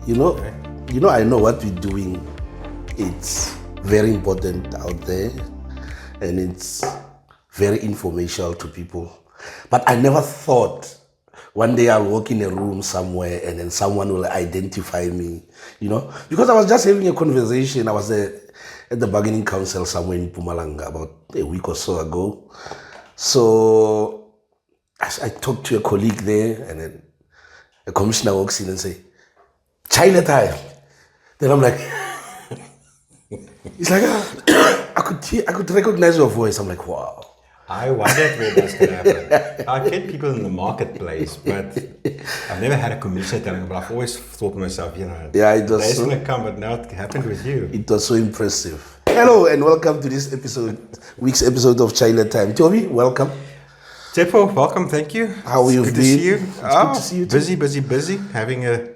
You know, I know what we're doing. It's very important out there, and it's very informational to people. But I never thought one day I'll walk in a room somewhere and then someone will identify me, because I was just having a conversation. I was at the bargaining council somewhere in Mpumalanga about a week or so ago. So I talked to a colleague there, and then a commissioner walks in and say, "Chaile time." Then I'm like, he's like, I could recognize your voice. I'm like, wow. I wondered where that's going to happen. I get people in the marketplace, but I've never had a commissioner telling me, but I've always thought to myself, yeah, it was it's going to come, but now it happened with you. It was so impressive. Hello, and welcome to this week's episode of Chaile Time. Toby, welcome. Tsepo, welcome, thank you. How you been? Good to see you. Good to see you too. Busy, having a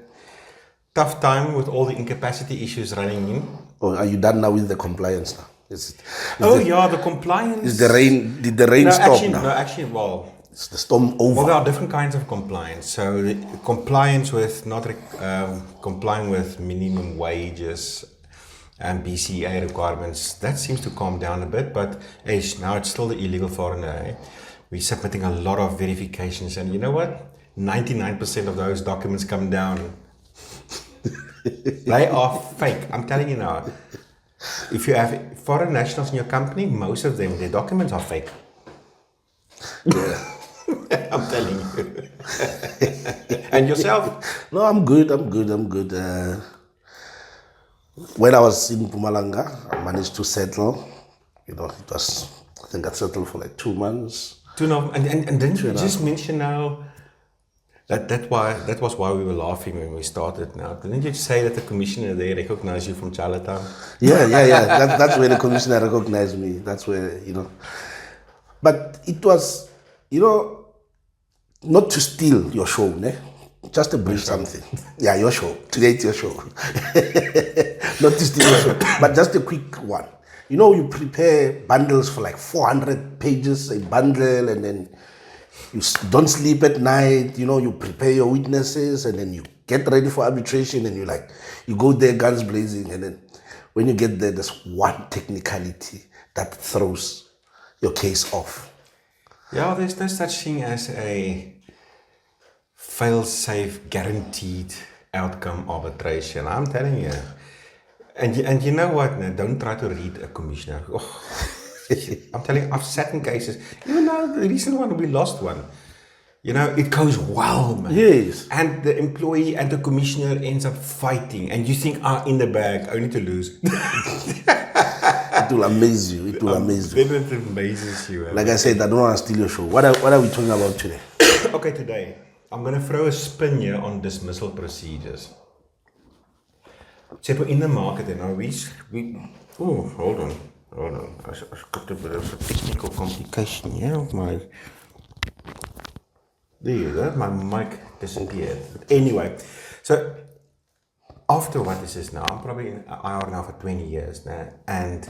tough time with all the incapacity issues running in. Oh, are you done now with the compliance now? The compliance. Did the rain stop now? No, actually, well, is the storm over? Well, there are different kinds of compliance. So the compliance with complying with minimum wages and BCA requirements, that seems to calm down a bit, but now it's still the illegal foreigner. We're submitting a lot of verifications, and you know what? 99% of those documents come down. They are fake. I'm telling you now. If you have foreign nationals in your company, most of them, their documents are fake. Yeah. I'm telling you. And yourself? No, I'm good. When I was in Mpumalanga, I managed to settle. I think I settled for like 2 months. And didn't you just mention now that was why we were laughing when we started now? Didn't you say that the commissioner there recognized you from Chaile Town? Yeah. That's where the commissioner recognized me. That's where, But it was, not to steal your show, ne? Just to brief something. Yeah, your show. Today it's your show. Not to steal your show, but just a quick one. You prepare bundles for like 400 pages, a bundle, and then you don't sleep at night, you prepare your witnesses, and then you get ready for arbitration, and you go there guns blazing, and then when you get there, there's one technicality that throws your case off. Yeah, there's no such thing as a fail-safe, guaranteed outcome arbitration. I'm telling you. And you know what? Now, don't try to read a commissioner. Oh, I'm telling you, I've sat in cases. Even now, the recent one, we lost one. It goes well, man. Yes. And the employee and the commissioner ends up fighting. And you think, in the bag, only to lose. It will amaze you. It amazes you. Like I said, I don't want to steal your show. What are we talking about today? Okay, today, I'm going to throw a spin here on dismissal procedures. So in the market, hold on. I've got a bit of a technical complication here of my... There you go, my mic disappeared. But anyway, so after what this is now, I'm probably in IR now for 20 years now, and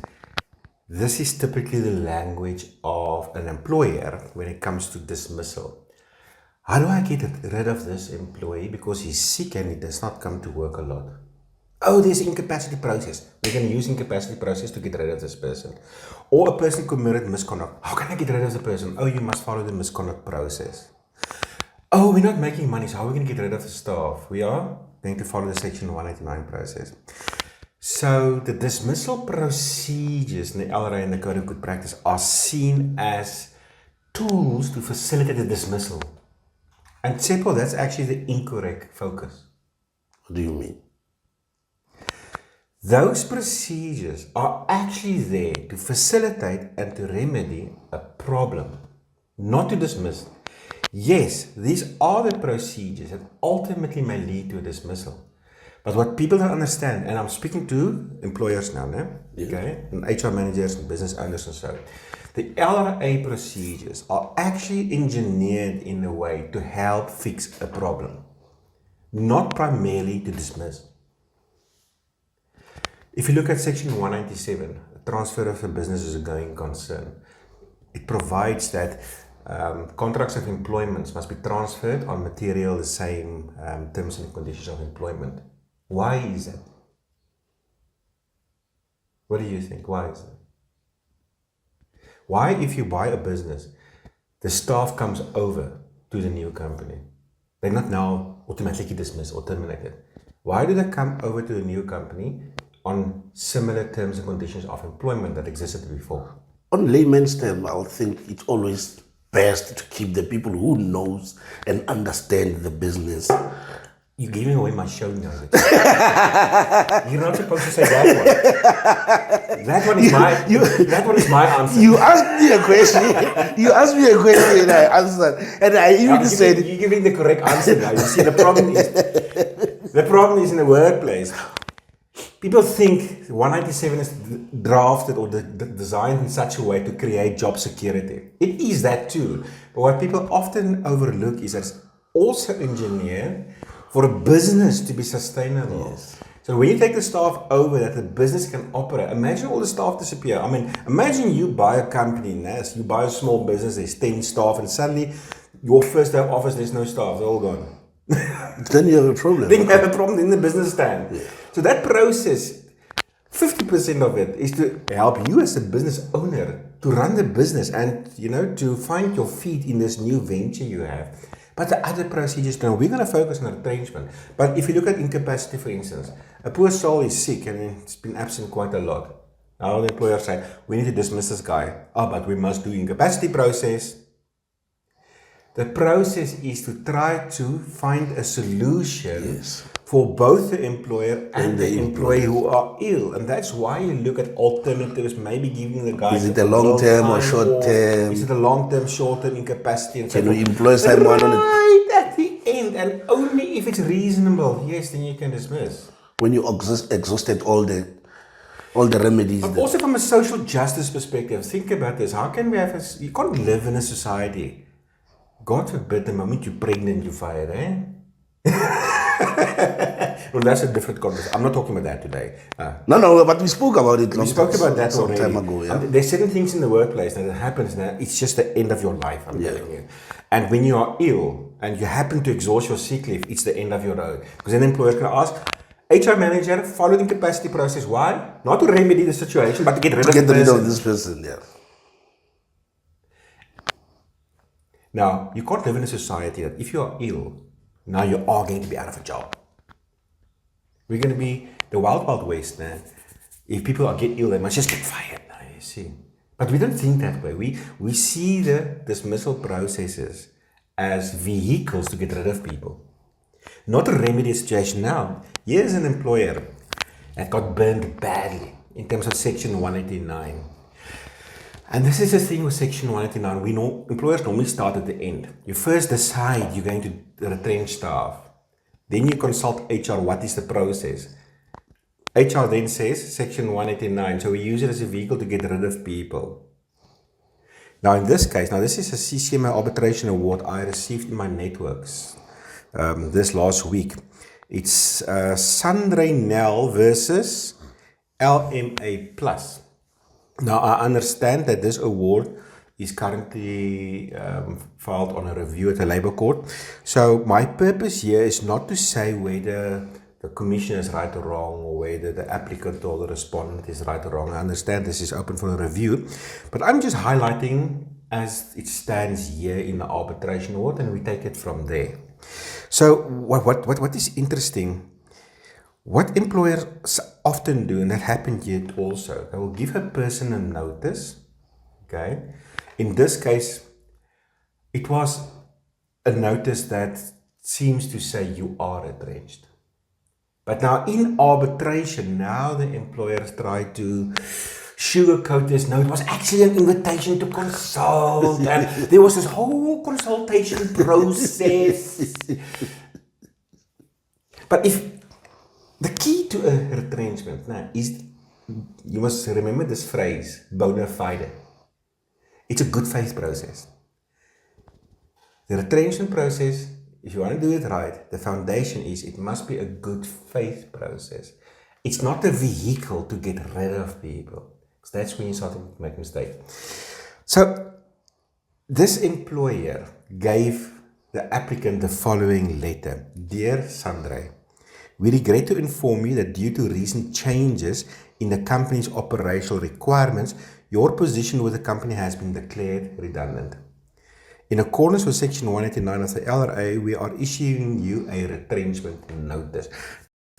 this is typically the language of an employer when it comes to dismissal. How do I get rid of this employee because he's sick and he does not come to work a lot? Oh, there's incapacity process. We're going to use incapacity process to get rid of this person. Or a person committed misconduct. How can I get rid of the person? Oh, you must follow the misconduct process. Oh, we're not making money, so how are we going to get rid of the staff? We are going to follow the Section 189 process. So the dismissal procedures in the LRA and the Code of Good Practice are seen as tools to facilitate the dismissal. And Tsepo, that's actually the incorrect focus. What do you mean? Those procedures are actually there to facilitate and to remedy a problem, not to dismiss. Yes, these are the procedures that ultimately may lead to a dismissal. But what people don't understand, and I'm speaking to employers now, okay, and HR managers and business owners and so, the LRA procedures are actually engineered in a way to help fix a problem, not primarily to dismiss. If you look at Section 197, transfer of a business as a going concern, it provides that contracts of employment must be transferred on material the same terms and conditions of employment. Why is that? What do you think? Why is that? Why, if you buy a business, the staff comes over to the new company? They're not now automatically dismissed or terminated. Why do they come over to the new company on similar terms and conditions of employment that existed before? On layman's term, I would think it's always best to keep the people who knows and understand the business. You're giving away my show now. You're not supposed to say that one. That one is my answer. You asked me a question. You asked me a question and I answered. And I even said... You're giving the correct answer now. You see, the problem is in the workplace. People think 197 is drafted or designed in such a way to create job security. It is that too. But what people often overlook is that it's also engineered for a business to be sustainable. Yes. So when you take the staff over, that the business can operate. Imagine all the staff disappear. I mean, imagine you buy a company, you buy a small business, there's 10 staff, and suddenly your first day of office, there's no staff, they're all gone. Then you have a problem. Then you have a problem in the business stand. Yeah. So that process, 50% of it is to help you as a business owner to run the business and, to find your feet in this new venture you have. But the other procedures, we're going to focus on retrenchment. But if you look at incapacity, for instance, a poor soul is sick and it's been absent quite a lot. Now the employer say, we need to dismiss this guy. Oh, but we must do incapacity process. The process is to try to find a solution for both the employer and the employee who are ill. And that's why you look at alternatives, maybe giving the guy... Is it a long-term or short-term? Is it a long-term, short-term incapacity? And can we employ someone on it? Right at the end, and only if it's reasonable, yes, then you can dismiss. When you exhausted all the remedies. But also from a social justice perspective, think about this. How can we have you can't live in a society... God forbid, the moment you're pregnant, you're fired, Well, that's a different conversation. I'm not talking about that today. No, but we spoke about it We spoke about that some already. time ago, yeah. There's certain things in the workplace that happens now, it's just the end of your life, I'm telling you. And when you are ill and you happen to exhaust your sick leave, it's the end of your road. Because then the employer can ask, HR manager, follow the incapacity process. Why? Not to remedy the situation, but to get rid of this person, yeah. Now, you can't live in a society that if you are ill, now you are going to be out of a job. We're going to be the wild, wild west now. If people get ill, they must just get fired now, you see. But we don't think that way. We see the dismissal processes as vehicles to get rid of people. Not to remedy a situation. Now, here's an employer that got burned badly in terms of Section 189. And this is the thing with Section 189. Employers normally start at the end. You first decide you're going to retrench staff. Then you consult HR, what is the process? HR then says, Section 189, so we use it as a vehicle to get rid of people. Now in this case, this is a CCMA arbitration award I received in my networks this last week. It's Sandre Nell versus LMA Plus. Now, I understand that this award is currently filed on a review at the Labour Court. So, my purpose here is not to say whether the commissioner is right or wrong, or whether the applicant or the respondent is right or wrong. I understand this is open for a review, but I'm just highlighting as it stands here in the arbitration award, and we take it from there. So, what is interesting? What employers often do, and that happened here also, they will give a person a notice, okay? In this case, it was a notice that seems to say you are retrenched. But now in arbitration, now the employers try to sugarcoat this. No, it was actually an invitation to consult, and there was this whole consultation process. But the key to a retrenchment is, you must remember this phrase, bona fide. It's a good faith process. The retrenchment process, if you want to do it right, the foundation is it must be a good faith process. It's not a vehicle to get rid of people, because that's when you start to make mistakes. So this employer gave the applicant the following letter. Dear Sandre, We regret to inform you that due to recent changes in the company's operational requirements, your position with the company has been declared redundant. In accordance with Section 189 of the LRA, we are issuing you a retrenchment notice.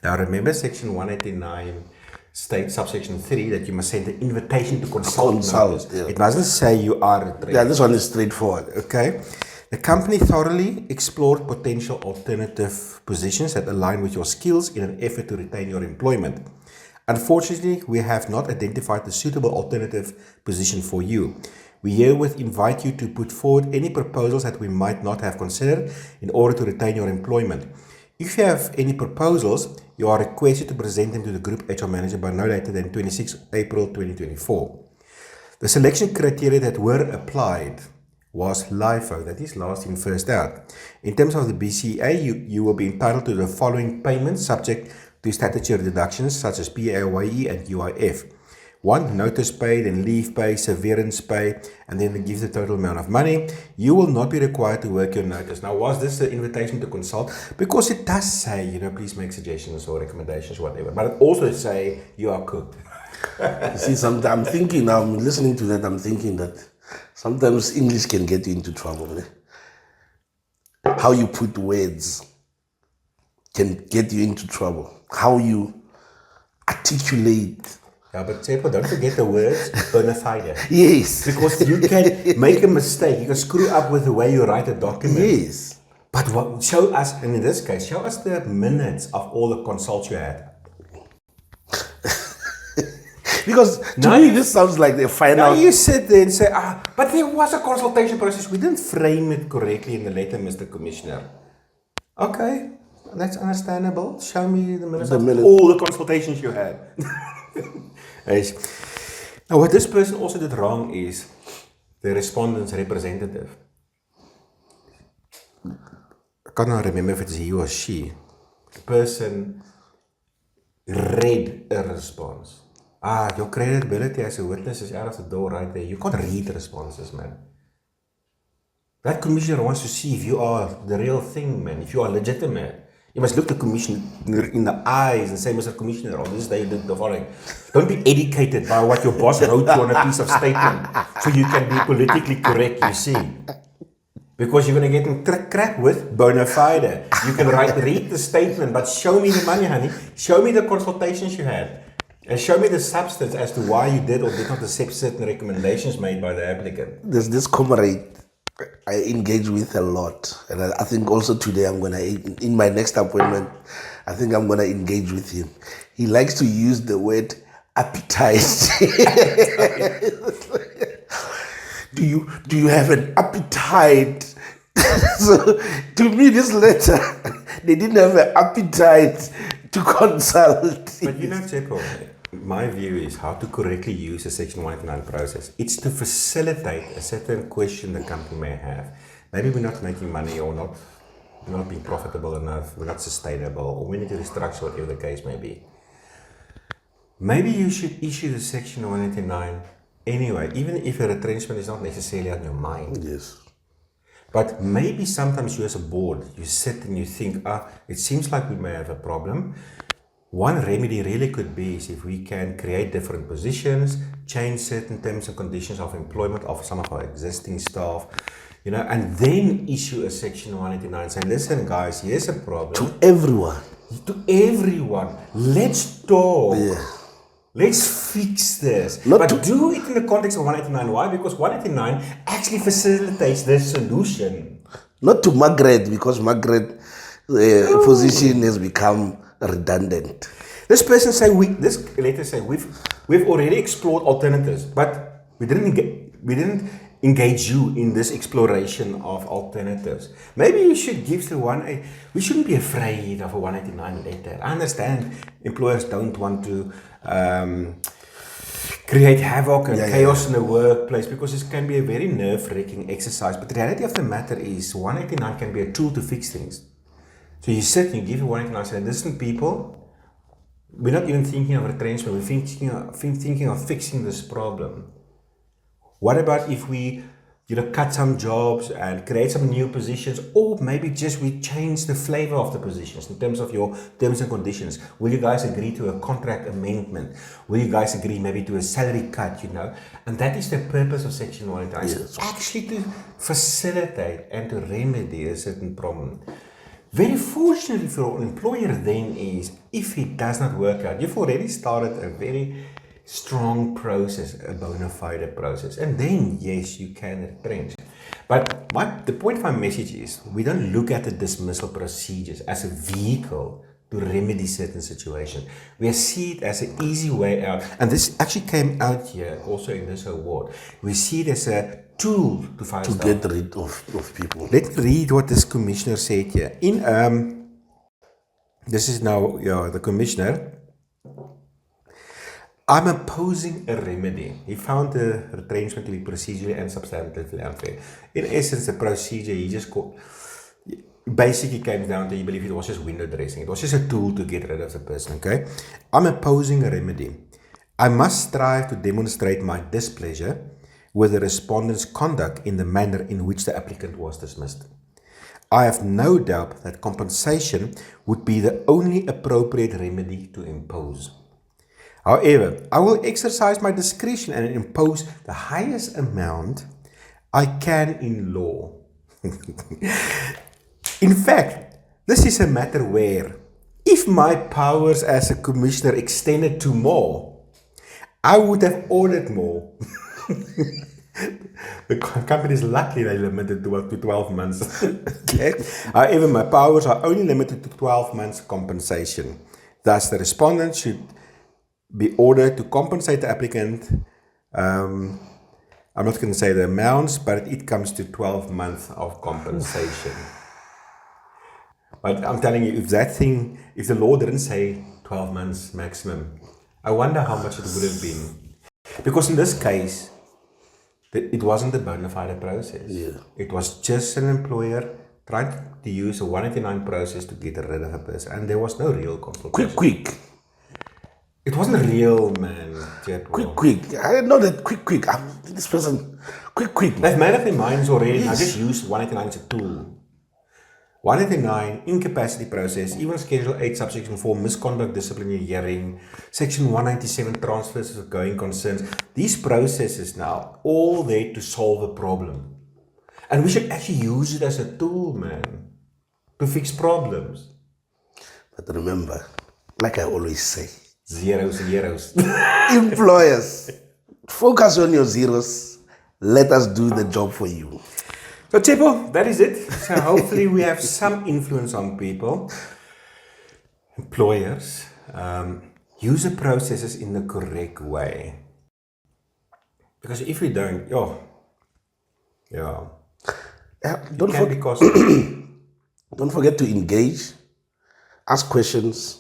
Now remember Section 189 states, subsection 3, that you must send an invitation to consult notice. Yeah. It doesn't say you are retrenched. Yeah, this one is straightforward. Okay. The company thoroughly explored potential alternative positions that align with your skills in an effort to retain your employment. Unfortunately, we have not identified the suitable alternative position for you. We herewith invite you to put forward any proposals that we might not have considered in order to retain your employment. If you have any proposals, you are requested to present them to the Group HR Manager by no later than 26 April 2024. The selection criteria that were applied was LIFO, that is last in, first out. In terms of the BCA, you will be entitled to the following payments subject to statutory deductions such as PAYE and UIF. 1, notice paid and leave pay, severance pay, and then they give the total amount of money. You will not be required to work your notice. Now, was this an invitation to consult? Because it does say, please make suggestions or recommendations, whatever. But it also say you are cooked. You see, sometimes I'm thinking, I'm listening to that, I'm thinking that sometimes English can get you into trouble. Eh? How you put words can get you into trouble. How you articulate. Yeah, but Tsepo, don't forget the words bona fide. Yes. Because you can make a mistake. You can screw up with the way you write a document. Yes. But show us, and in this case, show us the minutes of all the consults you had. Because to me, this sounds like the final. Now you sit there and say, but there was a consultation process. We didn't frame it correctly in the letter, Mr. Commissioner. Okay, that's understandable. Show me the minutes of all the consultations you had. Now, what this person also did wrong is the respondent's representative. I cannot remember if it's he or she. The person read a response. Your credibility as a witness is out of the door right there. You can't read responses, man. That commissioner wants to see if you are the real thing, man. If you are legitimate. You must look the commissioner in the eyes and say, Mr. Commissioner, on this day you did the following. Don't be educated by what your boss wrote you on a piece of statement so you can be politically correct, you see. Because you're going to get in crap with bona fide. You can read the statement, but show me the money, honey. Show me the consultations you had. And show me the substance as to why you did or did not accept certain recommendations made by the applicant. There's this comrade I engage with a lot. And I think also today in my next appointment, I think I'm going to engage with him. He likes to use the word appetite. Do you have an appetite? So to me, this letter, they didn't have an appetite to consult. But Tsepo, my view is how to correctly use the Section 189 process. It's to facilitate a certain question the company may have. Maybe we're not making money or we're not being profitable enough, we're not sustainable, or we need to restructure, whatever the case may be. Maybe you should issue the Section 189 anyway, even if a retrenchment is not necessarily on your mind. Yes. But maybe sometimes you as a board, you sit and you think, it seems like we may have a problem. One remedy really could be is if we can create different positions, change certain terms and conditions of employment of some of our existing staff, and then issue a Section 189 saying, listen guys, here's a problem. To everyone. Let's talk. Yeah. Let's fix this. But do it in the context of 189. Why? Because 189 actually facilitates the solution. Not to Margaret, because Margaret's position has become redundant. This person this letter say we've already explored alternatives, but we didn't engage you in this exploration of alternatives. Maybe you should give the we shouldn't be afraid of a 189 letter. I understand employers don't want to create havoc and chaos in the workplace because it can be a very nerve-wracking exercise. But the reality of the matter is 189 can be a tool to fix things. So you sit and you give a 189 and say, listen people, we're not even thinking of retrenchment, we're thinking of fixing this problem. What about if we cut some jobs and create some new positions, or maybe just we change the flavor of the positions in terms of your terms and conditions. Will you guys agree to a contract amendment? Will you guys agree maybe to a salary cut, And that is the purpose of Section 189. Yes. Actually to facilitate and to remedy a certain problem. Very fortunately for an employer then is, if it does not work out, you've already started a very strong process, a bona fide process, and then yes, you can retrench. But the point of my message is, we don't look at the dismissal procedures as a vehicle to remedy certain situations. We see it as an easy way out, and this actually came out here also in this award. We see it as a tool to find to get rid of people. Let's read what this commissioner said here. This is now the commissioner. I'm opposing a remedy. He found the retrenchment to be procedurally and substantively unfair. In essence, the procedure he just basically came down to, he believed it was just window dressing. It was just a tool to get rid of the person, okay? I'm opposing a remedy. I must strive to demonstrate my displeasure with the respondent's conduct in the manner in which the applicant was dismissed. I have no doubt that compensation would be the only appropriate remedy to impose. However, I will exercise my discretion and impose the highest amount I can in law. In fact, this is a matter where, if my powers as a commissioner extended to more, I would have ordered more. The company is lucky they limited to 12 months. Okay. However, my powers are only limited to 12 months compensation. Thus, the respondent should be ordered to compensate the applicant. I'm not going to say the amounts, but it comes to 12 months of compensation. But I'm telling you, if the law didn't say 12 months maximum, I wonder how much it would have been. Because in this case, it wasn't a bona fide process. Yeah. It was just an employer trying to use a 189 process to get rid of a person, and there was no real consultation. Quick. It wasn't real, man. Quick. I know that quick. This person, quick. They've made up their minds already. Yes. I just used 189 as a tool. 189, incapacity process, even Schedule 8, subsection 4, misconduct, disciplinary hearing, Section 197, transfers of going concerns. These processes now, all there to solve a problem. And we should actually use it as a tool, man, to fix problems. But remember, like I always say, zeros. Employers, focus on your zeros. Let us do the job for you. So, Chepo, that is it. So, hopefully, we have some influence on people. Employers, use the processes in the correct way. Because if we don't, don't forget to engage, ask questions.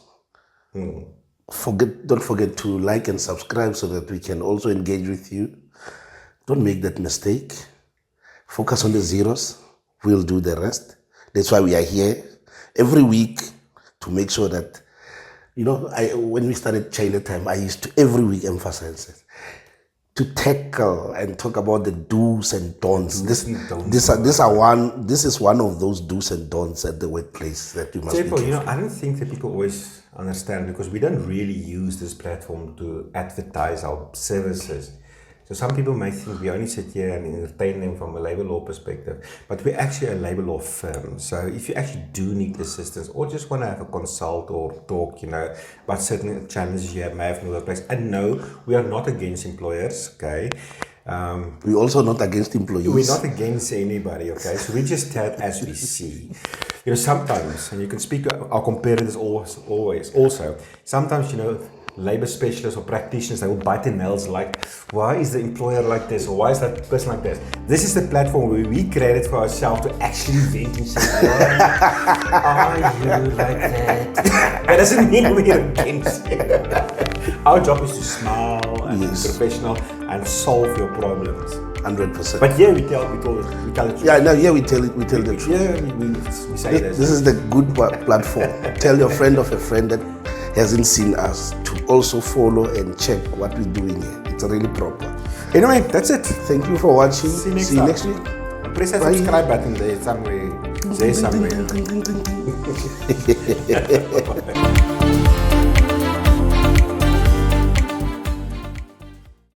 Don't forget to like and subscribe so that we can also engage with you. Don't make that mistake. Focus on the zeros. We'll do the rest. That's why we are here every week to make sure that, when we started Chaile time, I used to every week emphasize it. To tackle and talk about the do's and don'ts. This is one of those do's and don'ts at the workplace that you must be careful. I don't think that people always understand, because we don't really use this platform to advertise our services. So some people may think we only sit here and entertain them from a labor law perspective, but we're actually a labor law firm. So if you actually do need assistance or just want to have a consult or talk, about certain challenges you may have in the workplace, and no, we are not against employers, okay? We're also not against employees. We're not against anybody, okay? So we just tell as we see. Sometimes, and you can speak, I'll compare this always also, sometimes, labor specialists or practitioners, they will bite their nails like, why is the employer like this, or why is that person like this? This is the platform where we created for ourselves to actually vent and say, why are you like that? That doesn't mean we're against you. Our job is to smile and be professional and solve your problems. 100%. But here we tell the truth. Yeah, no, here we tell the truth. Yeah, we say this. This is the good platform. Tell your friend of a friend that hasn't seen us to also follow and check what we're doing here. It's really proper. Anyway, that's it. Thank you for watching. See you next See you time. next week. Press that Bye. subscribe button there somewhere. There somewhere.